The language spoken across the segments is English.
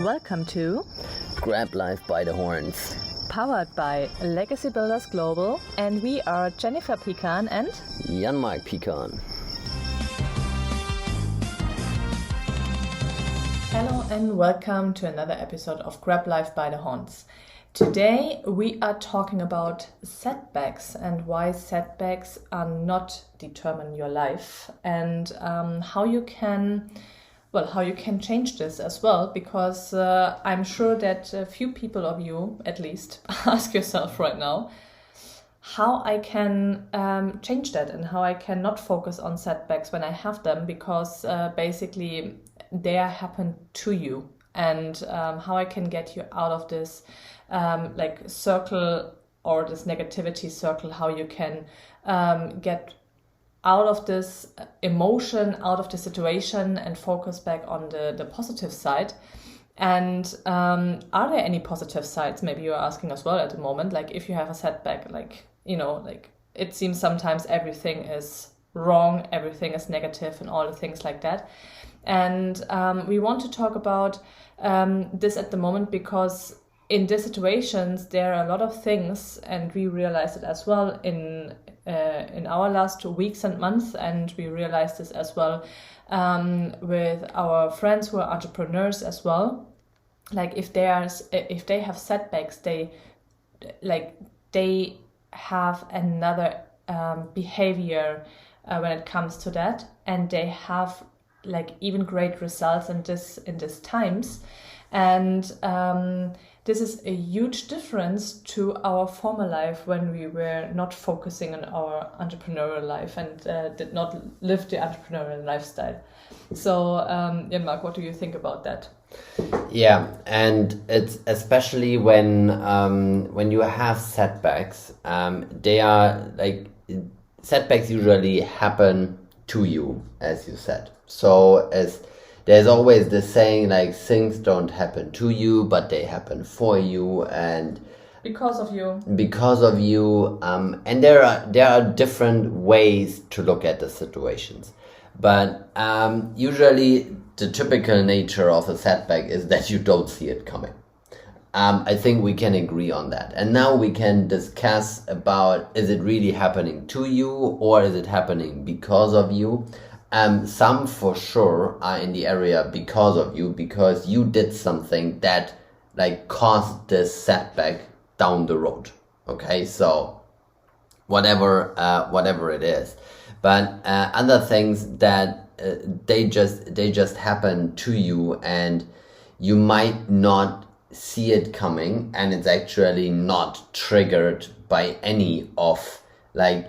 Welcome to Grab Life by the Horns. Powered by Legacy Builders Global, and we are Jennifer Pecan and Jan-Mark Pecan. Hello and welcome to another episode of Grab Life by the Horns. Today we are talking about setbacks and why setbacks are not determine your life, and how you can change this as well, because I'm sure that a few people of you, at least, ask yourself right now how I can change that and how I can not focus on setbacks when I have them, because basically they happen to you, and how I can get you out of this circle or this negativity circle, how you can get out of this emotion, out of the situation, and focus back on the positive side. And are there any positive sides? Maybe you're asking as well at the moment, like if you have a setback, it seems sometimes everything is wrong, everything is negative and all the things like that. And we want to talk about this at the moment, because in these situations there are a lot of things, and we realized it as well in our last weeks and months, and we realized this as well with our friends who are entrepreneurs as well. Like if they have setbacks, they have another behavior when it comes to that, and they have even great results in these times. And this is a huge difference to our former life, when we were not focusing on our entrepreneurial life and did not live the entrepreneurial lifestyle. So, Jan-Mark, what do you think about that? Yeah, and it's especially when you have setbacks, they are setbacks usually happen to you, as you said. So there's always this saying, things don't happen to you, but they happen for you and because of you. And there are different ways to look at the situations. But usually the typical nature of a setback is that you don't see it coming. I think we can agree on that. And now we can discuss about, is it really happening to you, or is it happening because of you? Some for sure are in the area because of you, because you did something that caused this setback down the road. Okay, so whatever it is, but other things that they just happen to you, and you might not see it coming, and it's actually not triggered by any of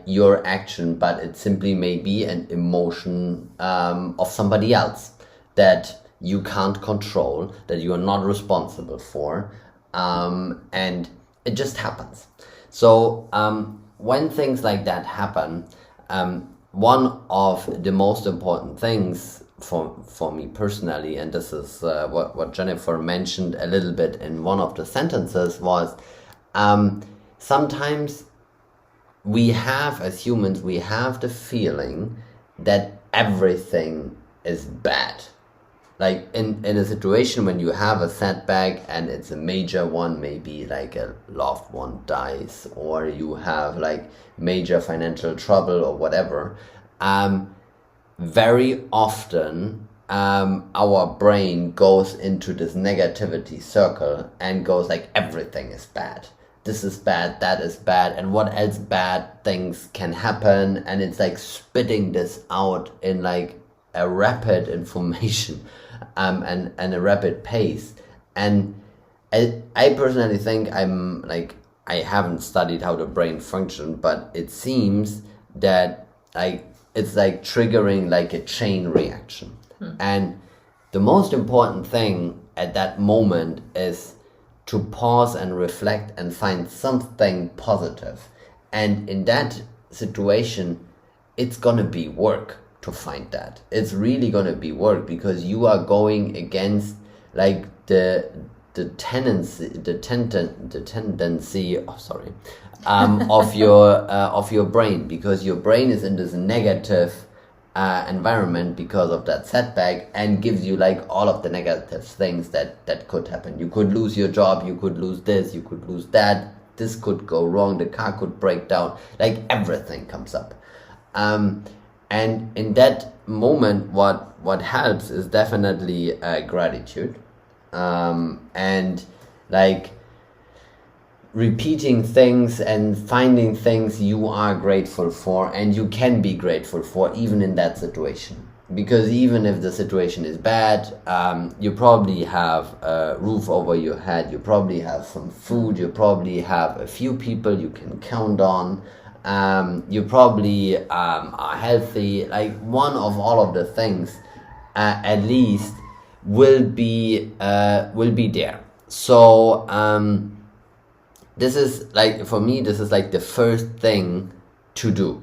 your action, but it simply may be an emotion of somebody else that you can't control, that you are not responsible for, and it just happens. So when things like that happen, one of the most important things for me personally, and this is what Jennifer mentioned a little bit in one of the sentences, was sometimes we have, as humans, we have the feeling that everything is bad. In a situation when you have a setback and it's a major one, maybe a loved one dies, or you have major financial trouble or whatever, very often our brain goes into this negativity circle and goes everything is bad. This is bad, that is bad, and what else bad things can happen, and it's spitting this out in a rapid information and a rapid pace. And I personally think I haven't studied how the brain functions, but it seems that it's triggering a chain reaction. And the most important thing at that moment is to pause and reflect and find something positive. And in that situation, it's gonna be work to find that. It's really gonna be work, because you are going against the tendency of your brain, because your brain is in this negative environment because of that setback, and gives you like all of the negative things that could happen. You could lose your job, you could lose this, you could lose that, this could go wrong, the car could break down, like everything comes up. And in that moment, what helps is definitely gratitude, and like repeating things and finding things you are grateful for and you can be grateful for even in that situation. Because even if the situation is bad, you probably have a roof over your head, you probably have some food, you probably have a few people you can count on, you probably are healthy. Like one of all of the things at least will be there. So this is like, for me, this is like the first thing to do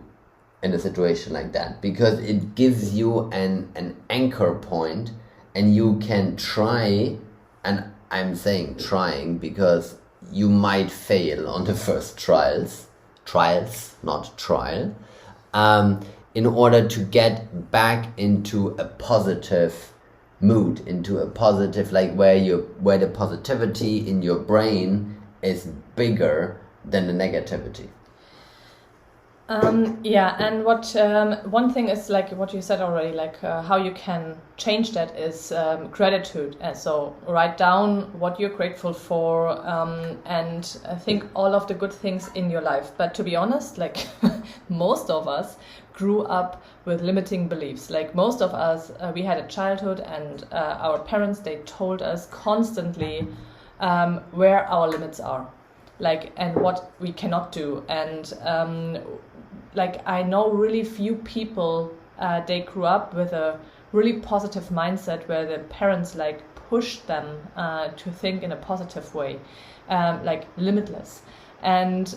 in a situation like that, because it gives you an anchor point, and you can try, and I'm saying trying because you might fail on the first trials, not trial, in order to get back into a positive mood, into a positive, like where the positivity in your brain is bigger than the negativity. Yeah, and what one thing is like what you said already, like how you can change that is gratitude. And so write down what you're grateful for, and I think all of the good things in your life. But to be honest, like most of us grew up with limiting beliefs. Like most of us, we had a childhood, and our parents, they told us constantly where our limits are, like, and what we cannot do. And like I know really few people, they grew up with a really positive mindset where the parents like pushed them to think in a positive way, like limitless. And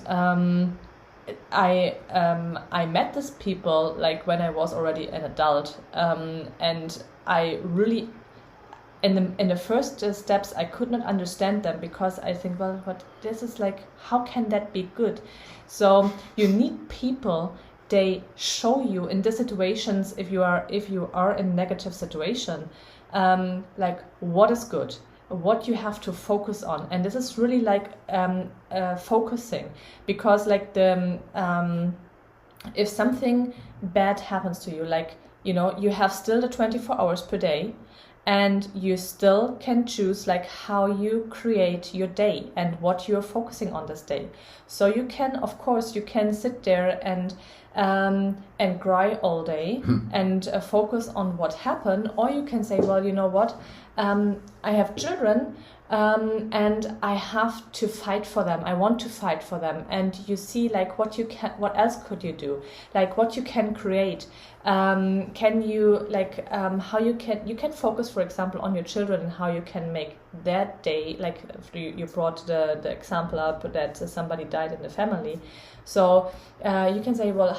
I met these people like when I was already an adult, and I really in the first steps I could not understand them, because I think, well, what this is like, how can that be good? So you need people, they show you in the situations, if you are in a negative situation, like what is good, what you have to focus on. And this is really like focusing, because like the if something bad happens to you, like, you know, you have still the 24 hours per day, and you still can choose like how you create your day and what you're focusing on this day. So you can, of course, you can sit there and cry all day and focus on what happened, or you can say, well, you know what, I have children, and I have to fight for them. I want to fight for them. And you see like what else could you do? Like what you can create. Can you like how you can focus, for example, on your children and how you can make their day, like you brought the example up that somebody died in the family. So you can say, well,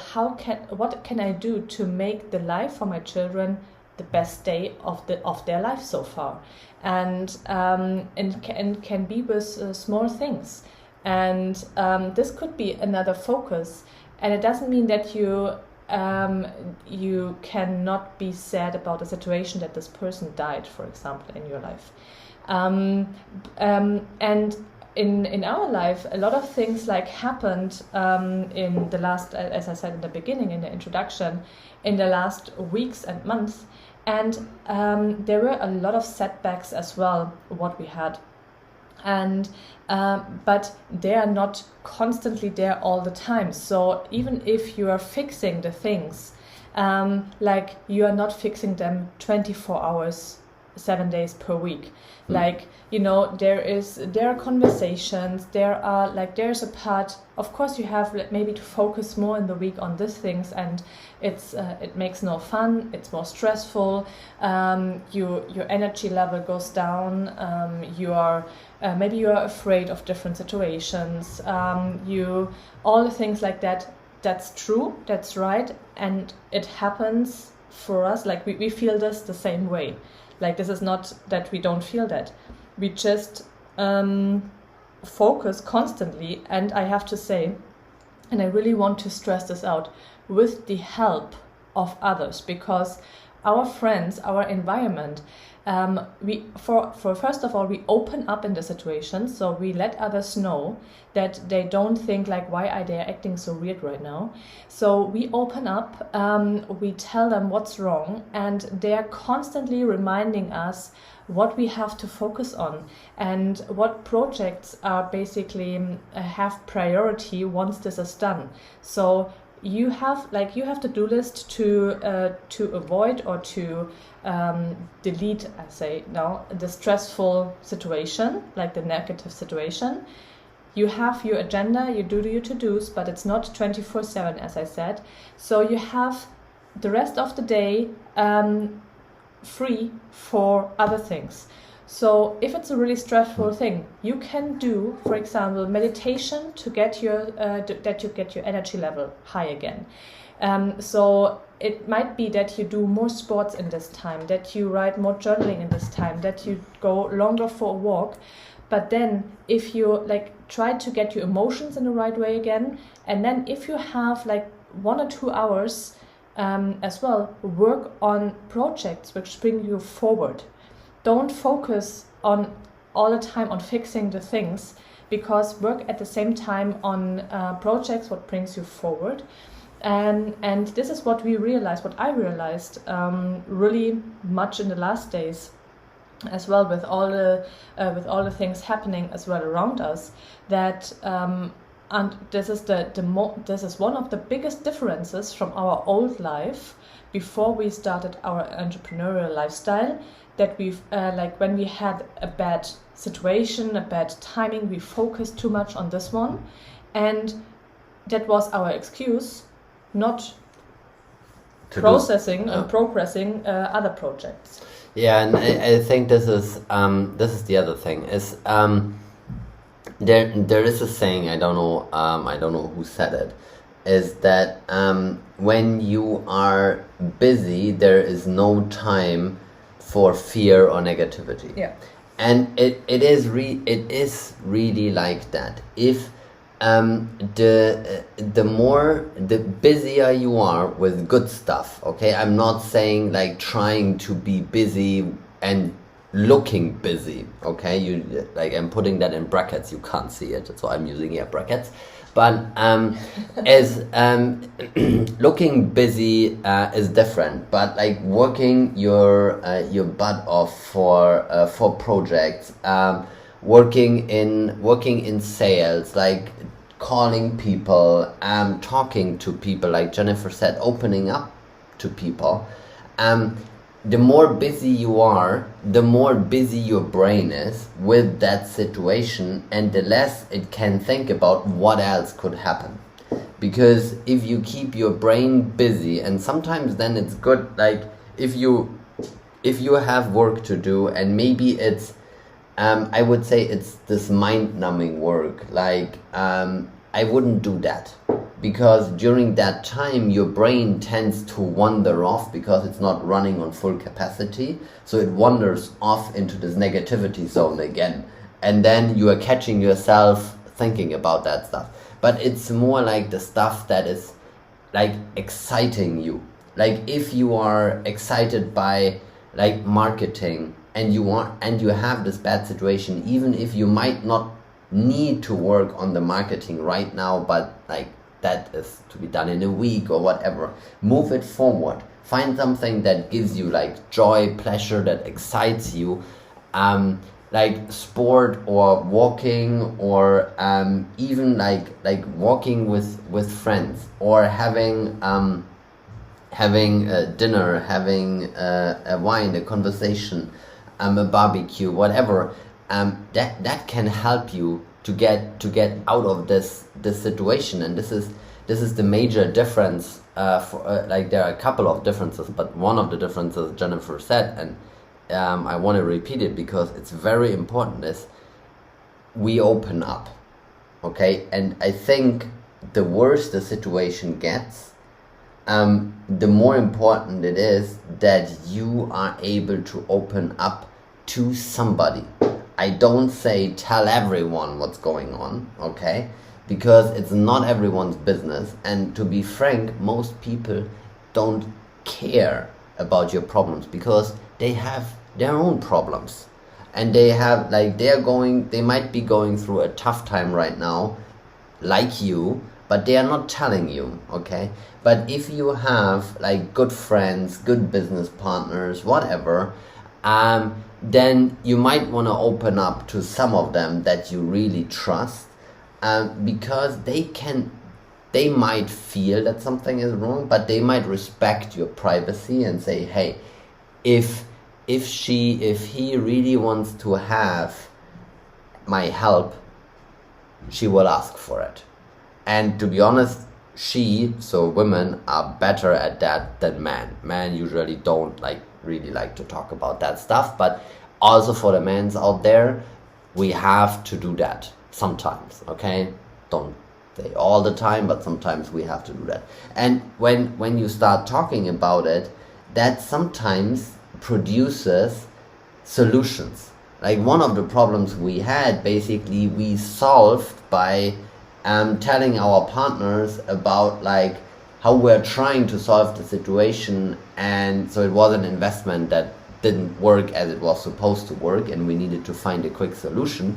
what can I do to make the life for my children the best day of their life so far? And can be with small things. And this could be another focus. And it doesn't mean that you cannot be sad about the situation that this person died, for example, in your life. And in our life, a lot of things like happened in the last, as I said in the beginning, in the introduction, in the last weeks and months. And there were a lot of setbacks as well, what we had. And but they are not constantly there all the time. So even if you are fixing the things, like you are not fixing them 24 hours, 7 days per week. Like, you know, there are conversations, there's a part, of course you have maybe to focus more in the week on these things, and it makes no fun, it's more stressful, your energy level goes down, maybe you are afraid of different situations, all the things like that. That's true, that's right, and it happens for us, like we feel this the same way. Like this is not that we don't feel that. We just focus constantly, and I have to say, and I really want to stress this out, with the help of others, because our friends, our environment, first of all, we open up in the situation, so we let others know that they don't think like, why are they acting so weird right now? So we open up, we tell them what's wrong, and they are constantly reminding us what we have to focus on and what projects are basically have priority once this is done. So you have to-do list to avoid or to delete, I say now, the stressful situation, like the negative situation. You have your agenda, you do your to-dos, but it's not 24/7, as I said. So you have the rest of the day free for other things. So if it's a really stressful thing, you can do, for example, meditation to get your that you get your energy level high again. So it might be that you do more sports in this time, that you write more journaling in this time, that you go longer for a walk. But then if you try to get your emotions in the right way again, and then if you have 1 or 2 hours as well, work on projects which bring you forward. Don't focus on all the time on fixing the things, because work at the same time on projects what brings you forward. And this is what I realized really much in the last days as well, with all the things happening as well around us, that and this is one of the biggest differences from our old life before we started our entrepreneurial lifestyle, that we've when we had a bad situation, a bad timing, we focused too much on this one, and that was our excuse not processing and progressing other projects. Yeah, and I think this is the other thing is there is a saying, I don't know who said it, is that when you are busy, there is no time for fear or negativity. Yeah. And it is really like that. If the busier you are with good stuff, okay, I'm not saying trying to be busy and looking busy, okay, you I'm putting that in brackets, you can't see it, so I'm using here brackets, but as looking busy is different, but working your butt off for projects, working in sales, calling people, talking to people, like Jennifer said, opening up to people. The more busy you are, the more busy your brain is with that situation, and the less it can think about what else could happen. Because if you keep your brain busy, and sometimes then it's good, if you have work to do, and maybe it's I would say it's this mind-numbing work, I wouldn't do that, because during that time your brain tends to wander off because it's not running on full capacity, so it wanders off into this negativity zone again, and then you are catching yourself thinking about that stuff. But it's more like the stuff that is exciting you, if you are excited by marketing, and you have this bad situation, even if you might not need to work on the marketing right now, but that is to be done in a week or whatever, move it forward. Find something that gives you joy, pleasure, that excites you, sport or walking, or even walking with friends, or having dinner, having a wine, a conversation, a barbecue, whatever. That can help you to get out of this situation. And this is the major difference. There are a couple of differences, but one of the differences Jennifer said, and I want to repeat it because it's very important, is we open up, okay? And I think the worse the situation gets, the more important it is that you are able to open up to somebody. I don't say tell everyone what's going on, okay? Because it's not everyone's business, and to be frank, most people don't care about your problems, because they have their own problems, and they have like they might be going through a tough time right now, like you, but they are not telling you, okay? But if you have like good friends, good business partners, whatever, then you might want to open up to some of them that you really trust, because they might feel that something is wrong, but they might respect your privacy and say, hey, if he really wants to have my help, she will ask for it. And to be honest, so women are better at that than men. Men usually don't really like to talk about that stuff, but also for the men out there, we have to do that sometimes, okay? Don't say all the time, but sometimes we have to do that. And when you start talking about it, that sometimes produces solutions. Like one of the problems we had, basically we solved by telling our partners about like how we're trying to solve the situation, and so it was an investment that didn't work as it was supposed to work, and we needed to find a quick solution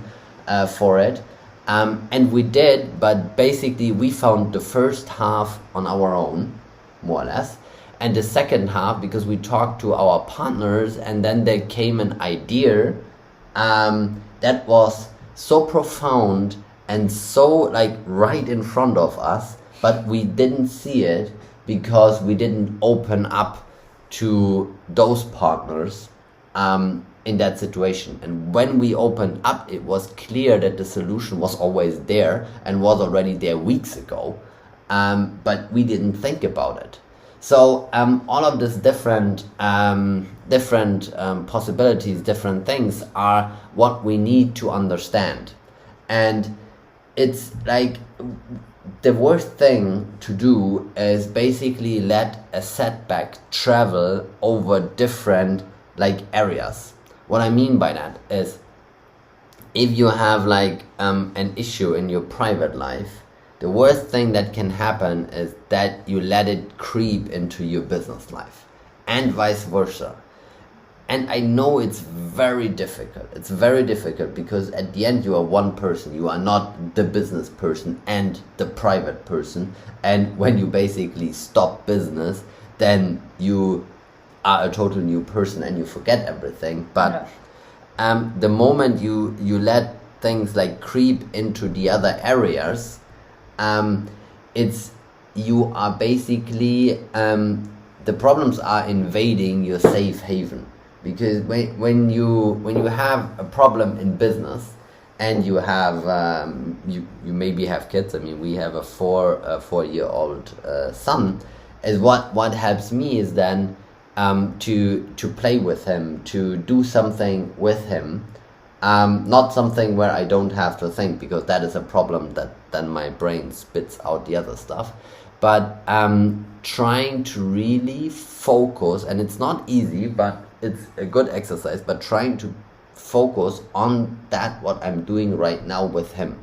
for it, and we did. But basically we found the first half on our own, more or less, and the second half because we talked to our partners, and then there came an idea that was so profound and so like right in front of us, but we didn't see it because we didn't open up to those partners in that situation. And when we opened up, it was clear that the solution was always there and was already there weeks ago, but we didn't think about it. So all of these different possibilities, different things are what we need to understand. And it's like the worst thing to do is basically let a setback travel over different like areas. What I mean by that is, if you have like an issue in your private life, the worst thing that can happen is that you let it creep into your business life, and vice versa. And I know it's very difficult. It's very difficult because at the end you are one person. You are not the business person and the private person. And when you basically stop business, then you are a total new person and you forget everything. But the moment you let things like creep into the other areas, you are basically the problems are invading your safe haven. Because when you have a problem in business and you have you maybe have kids. I mean, we have a 4-year-old son. Is what helps me is then to play with him, to do something with him, not something where I don't have to think, because that is a problem that then my brain spits out the other stuff. But trying to really focus, and it's not easy, but it's a good exercise, but trying to focus on that what I'm doing right now with him,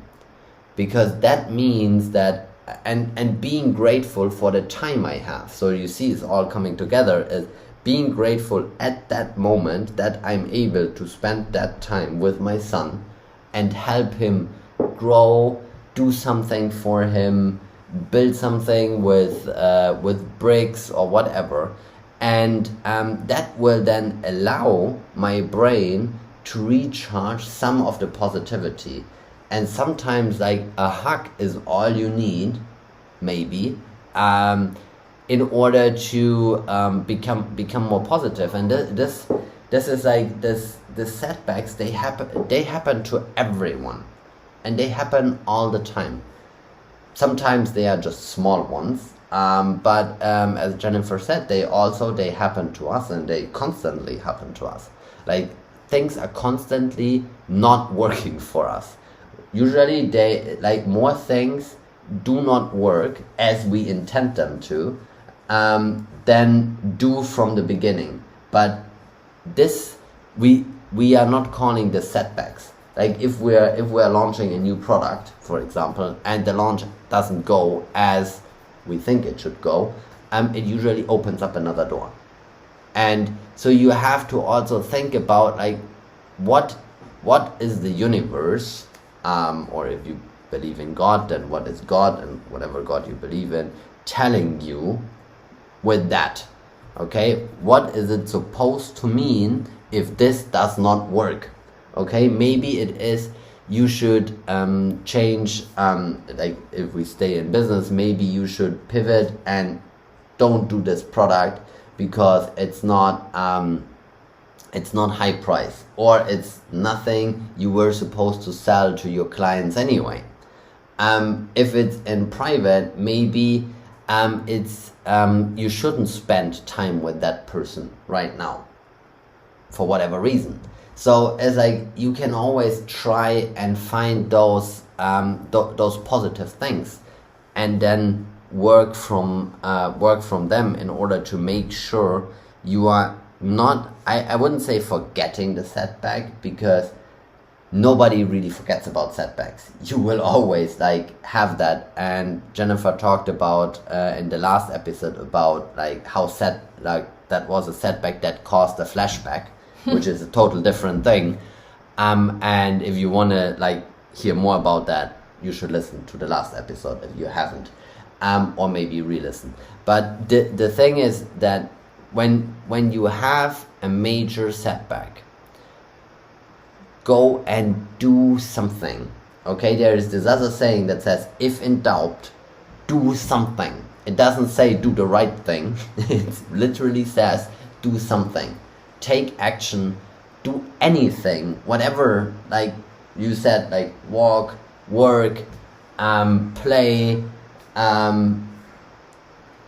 because that means that and being grateful for the time I have. So you see, it's all coming together, is being grateful at that moment that I'm able to spend that time with my son and help him grow, do something for him, build something with bricks or whatever. And that will then allow my brain to recharge some of the positivity. And sometimes like a hug is all you need, maybe, in order to become more positive. And this is like the setbacks, they happen to everyone, and they happen all the time. Sometimes they are just small ones. But as Jennifer said, they happen to us, and they constantly happen to us. Like, things are constantly not working for us. Usually more things do not work as we intend them to, than do from the beginning. But this, we are not calling the setbacks. Like if we're launching a new product, for example, and the launch doesn't go as we think it should go, it usually opens up another door. And so you have to also think about like what is the universe, or if you believe in God, then what is God, and whatever God you believe in, telling you with that. Okay, what is it supposed to mean if this does not work? Okay, maybe it is you should change, like if we stay in business, maybe you should pivot and don't do this product because it's not high price, or it's nothing you were supposed to sell to your clients anyway. If it's in private, maybe it's you shouldn't spend time with that person right now for whatever reason. So as you can always try and find those positive things, and then work from them in order to make sure you are not, I wouldn't say forgetting the setback, because nobody really forgets about setbacks. You will always have that. And Jennifer talked about in the last episode about how that was a setback that caused a flashback, which is a total different thing. And if you want to hear more about that, you should listen to the last episode if you haven't, or maybe re-listen. But the thing is that when you have a major setback, go and do something. Okay, there is this other saying that says, if in doubt, do something. It doesn't say do the right thing. It literally says do something. Take action, do anything, whatever, like you said, walk, work, play.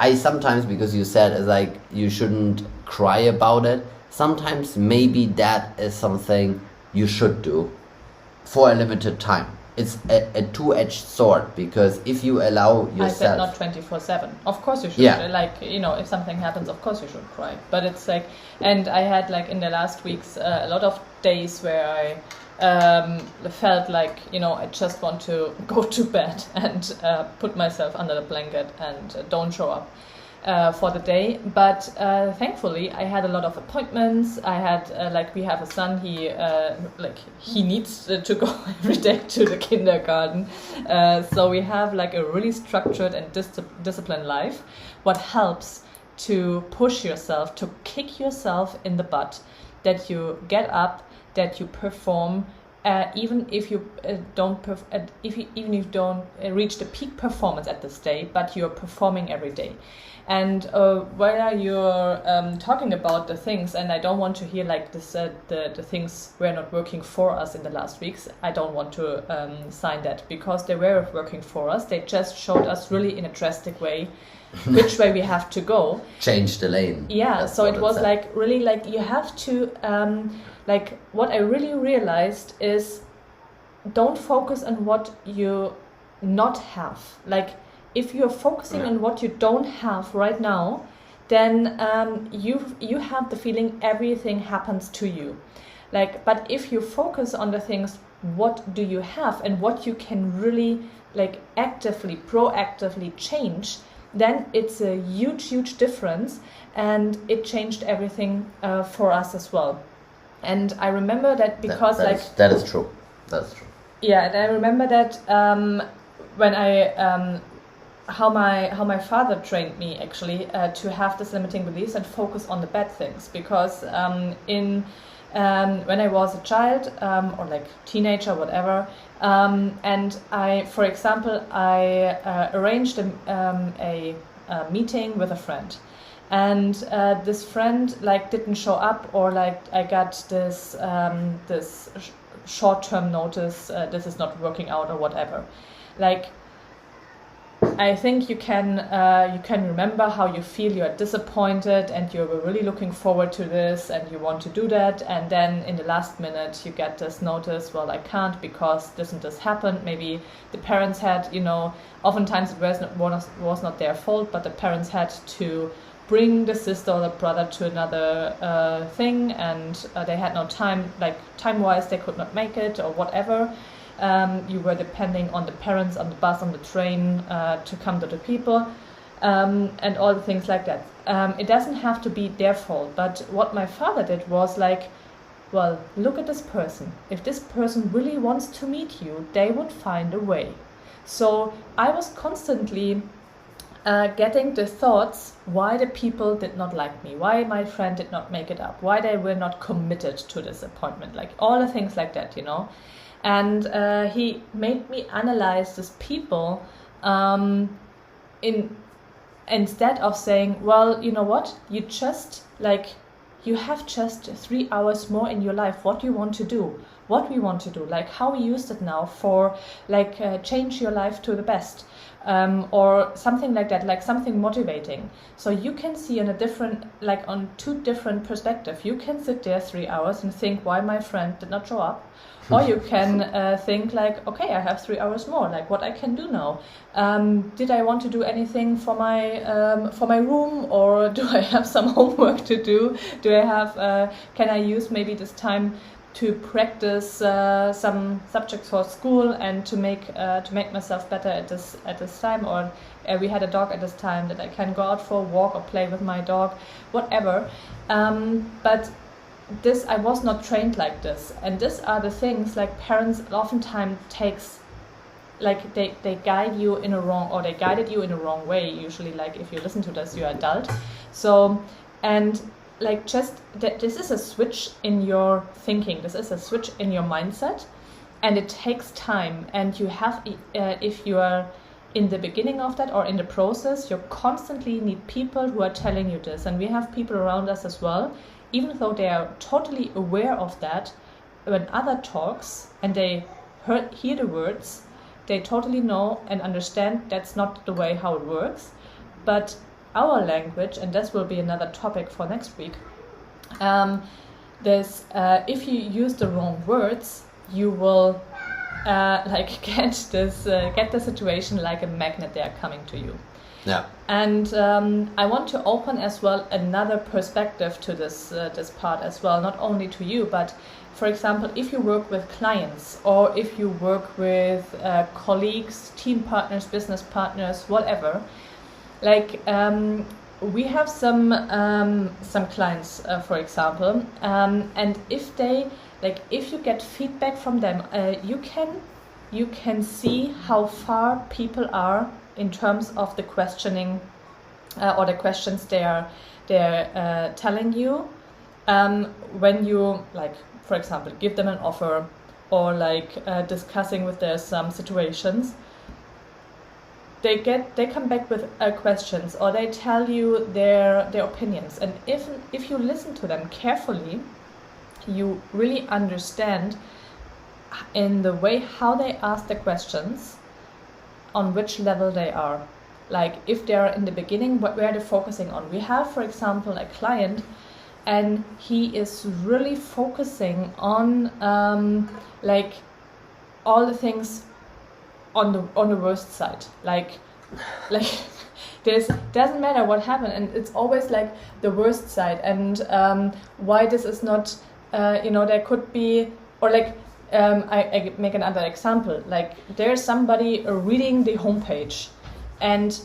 I sometimes, because you said you shouldn't cry about it, sometimes maybe that is something you should do for a limited time. It's a two-edged sword, because if you allow yourself... I said not 24/7. Of course you should. Yeah. If something happens, of course you should cry. But it's and I had in the last weeks a lot of days where I felt I just want to go to bed and put myself under the blanket and don't show up for the day. But thankfully I had a lot of appointments. I had we have a son, he needs to go every day to the kindergarten, so we have a really structured and disciplined life, what helps to push yourself, to kick yourself in the butt, that you get up, that you perform, even if you don't even if you don't reach the peak performance at this day, but you're performing every day. And while you're talking about the things, and I don't want to hear this, the things were not working for us in the last weeks, I don't want to sign that, because they were working for us. They just showed us really in a drastic way which way we have to go. Change the lane. Yeah, That's so it was said. Really you have to, what I really realized is, don't focus on what you not have. If you're focusing on what you don't have right now, then you have the feeling everything happens to you. But if you focus on the things, what do you have and what you can really actively, proactively change, then it's a huge difference, and it changed everything for us as well. And I remember that because that is true. That's true. Yeah, and I remember that when I how my father trained me actually to have this limiting beliefs and focus on the bad things, because when I was a child or teenager, whatever, and for example, I arranged a meeting with a friend, and this friend didn't show up, or I got this this short-term notice, this is not working out or whatever. I think you can remember how you feel. You are disappointed and you were really looking forward to this and you want to do that, and then in the last minute you get this notice, well, I can't because this and this happened. Maybe the parents had, oftentimes it was not their fault, but the parents had to bring the sister or the brother to another thing, and they had no time, time-wise they could not make it or whatever. You were depending on the parents, on the bus, on the train to come to the people. and all the things like that. It doesn't have to be their fault, but what my father did was like, well, look at this person. If this person really wants to meet you, they would find a way. So I was constantly getting the thoughts why the people did not like me, why my friend did not make it up, why they were not committed to this appointment, like all the things like that, you know. And he made me analyze these people instead of saying, well, you know what, you have just 3 hours more in your life. What you want to do, what we want to do, like how we used it now for like change your life to the best, or something like that, like something motivating. So you can see on two different perspectives. You can sit there 3 hours and think why my friend did not show up. Or you can think like, okay, I have 3 hours more, like what I can do now. Did I want to do anything for my room, or do I have some homework to do? Can I use maybe this time to practice some subjects for school and to make myself better at this time? Or we had a dog at this time that I can go out for a walk or play with my dog, whatever. But this, I was not trained like this, and these are the things like parents oftentimes takes, like they guide you in a wrong, or they guided you in a wrong way. Usually, like if you listen to this, you're adult. So, and like this is a switch in your thinking. This is a switch in your mindset, and it takes time. And you have, if you are in the beginning of that or in the process, you constantly need people who are telling you this, and we have people around us as well. Even though they are totally aware of that, when other talks and they hear the words, they totally know and understand that's not the way how it works. But our language, and this will be another topic for next week, if you use the wrong words, you will get the situation like a magnet. They are coming to you. Yeah. And I want to open as well another perspective to this part as well, not only to you, but for example, if you work with clients, or if you work with colleagues, team partners, business partners, whatever. Like we have some clients, for example, and if you get feedback from them, you can see how far people are in terms of the questioning or the questions they're telling you, when you, like, for example, give them an offer, or like discussing with them some situations. They come back with questions, or they tell you their opinions, and if you listen to them carefully, you really understand in the way how they ask the questions, on which level they are. Like if they are in the beginning, where they're focusing on. We have, for example, a client, and he is really focusing on like all the things on the worst side. Like this doesn't matter what happened, and it's always like the worst side, and why this is not, there could be, or like. I make another example. Like there's somebody reading the homepage, and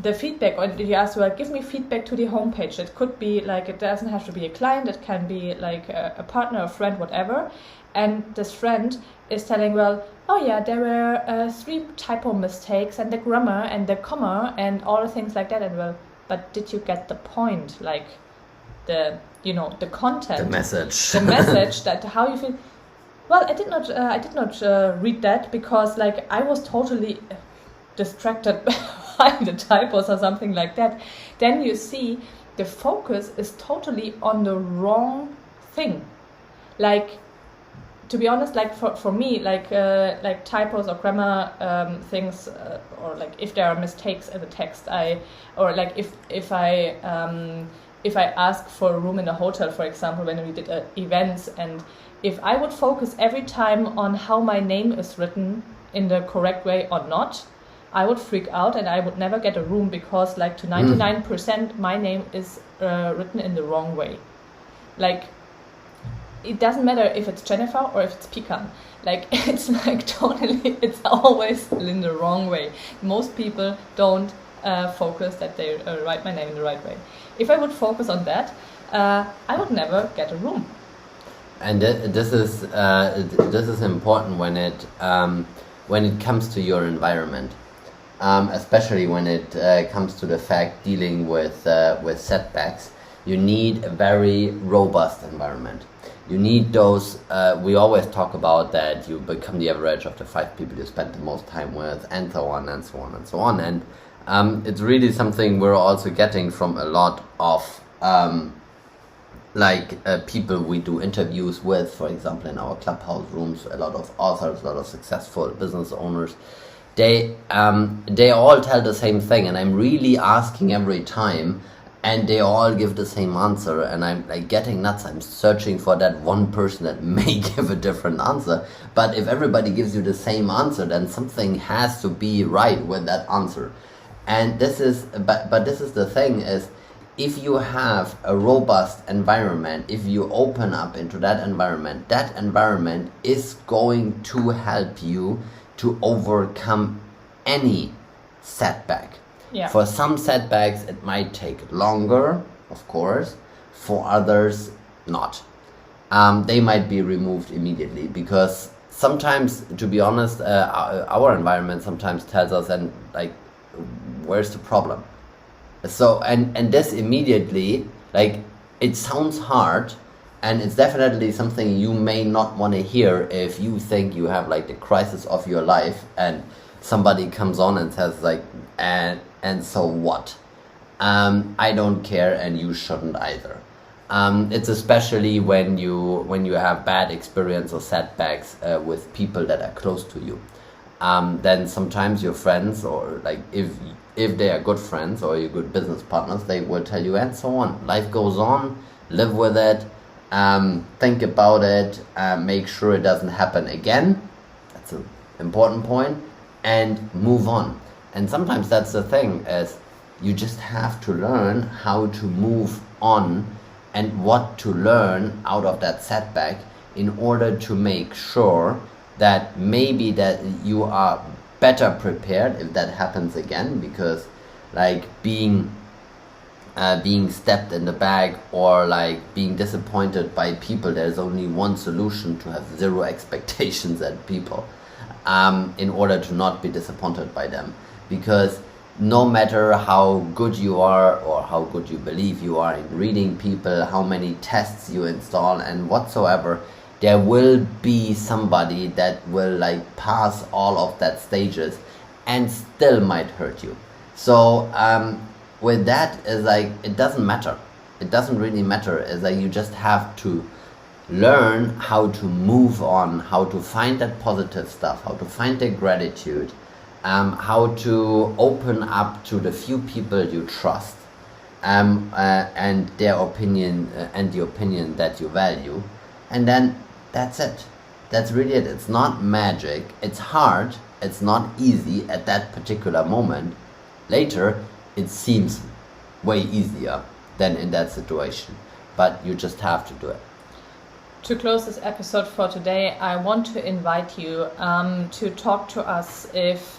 the feedback, or you ask, well, give me feedback to the homepage. It could be like, it doesn't have to be a client. It can be like a partner, a friend, whatever. And this friend is telling, well, oh yeah, there were 3 typo mistakes, and the grammar and the comma and all the things like that. And well, but did you get the point? Like the content, the message, that how you feel. Well, I did not read that, because like I was totally distracted by the typos or something like that. Then you see the focus is totally on the wrong thing. Like, to be honest, like for me, like typos or grammar things, or like if there are mistakes in the text, if I ask for a room in a hotel, for example, when we did events, and if I would focus every time on how my name is written in the correct way or not, I would freak out and I would never get a room, because like to 99% my name is written in the wrong way. Like it doesn't matter if it's Jennifer or if it's Pikan. Like it's like totally, it's always in the wrong way. Most people don't focus, that they write my name in the right way. If I would focus on that, I would never get a room. And this is important when it comes to your environment, especially when it comes to the fact dealing with setbacks. You need a very robust environment. You need those. We always talk about that you become the average of the 5 people you spend the most time with, and so on and so on and so on. And it's really something we're also getting from a lot of people we do interviews with, for example, in our clubhouse rooms. A lot of authors, a lot of successful business owners. They all tell the same thing, and I'm really asking every time. And they all give the same answer, and I'm like getting nuts. I'm searching for that one person that may give a different answer. But if everybody gives you the same answer, then something has to be right with that answer. And this is, but this is the thing is, if you have a robust environment, if you open up into that environment is going to help you to overcome any setback. Yeah. For some setbacks, it might take longer, of course. For others, not. They might be removed immediately, because sometimes, to be honest, our environment sometimes tells us, and like, where's the problem? So, and this immediately, like, it sounds hard, and it's definitely something you may not want to hear if you think you have like the crisis of your life, and somebody comes on and says like, and so what? I don't care, and you shouldn't either. It's especially when you have bad experience or setbacks with people that are close to you. Then sometimes your friends, or like if they are good friends or your good business partners, they will tell you, and so on. Life goes on. Live with it. Think about it. Make sure it doesn't happen again. That's an important point. And move on. And sometimes that's the thing, is you just have to learn how to move on and what to learn out of that setback in order to make sure that maybe that you are better prepared if that happens again, because like being stabbed in the back, or like being disappointed by people, there's only one solution: to have zero expectations at people, in order to not be disappointed by them. Because no matter how good you are, or how good you believe you are in reading people, how many tests you install and whatsoever, there will be somebody that will like pass all of that stages and still might hurt you. So with that, is like, it doesn't matter. It doesn't really matter. Is like, you just have to learn how to move on, how to find that positive stuff, how to find the gratitude, how to open up to the few people you trust, and their opinion, and the opinion that you value. And then that's it. That's really it. It's not magic. It's hard. It's not easy at that particular moment. Later, it seems way easier than in that situation. But you just have to do it. To close this episode for today, I want to invite you to talk to us if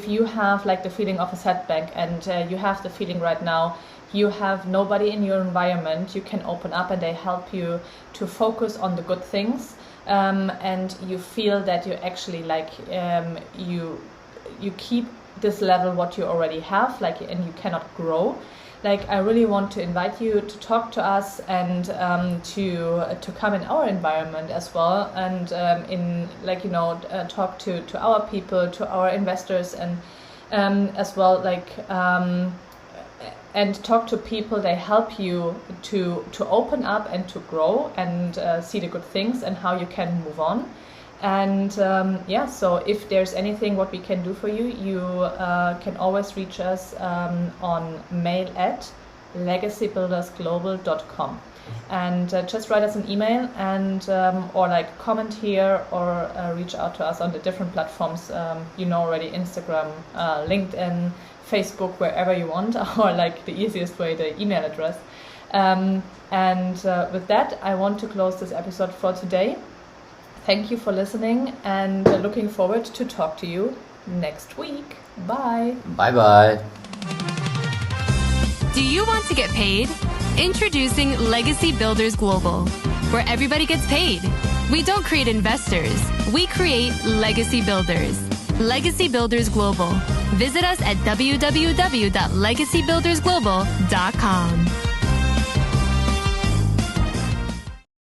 you have like the feeling of a setback, and you have the feeling right now you have nobody in your environment you can open up and they help you to focus on the good things, and you feel that you actually like you keep this level what you already have, like, and you cannot grow. Like, I really want to invite you to talk to us and to come in our environment as well, and in like, talk to our people, to our investors, and as well, like, and talk to people. They help you to open up and to grow and see the good things and how you can move on. And so if there's anything what we can do for you, you can always reach us on mail@legacybuildersglobal.com, and just write us an email, and or like comment here, or reach out to us on the different platforms, already, Instagram, LinkedIn, Facebook, wherever you want, or like the easiest way, the email address. With that, I want to close this episode for today. Thank you for listening, and looking forward to talk to you next week. Bye. Bye-bye. Do you want to get paid? Introducing Legacy Builders Global, where everybody gets paid. We don't create investors. We create legacy builders. Legacy Builders Global. Visit us at www.legacybuildersglobal.com.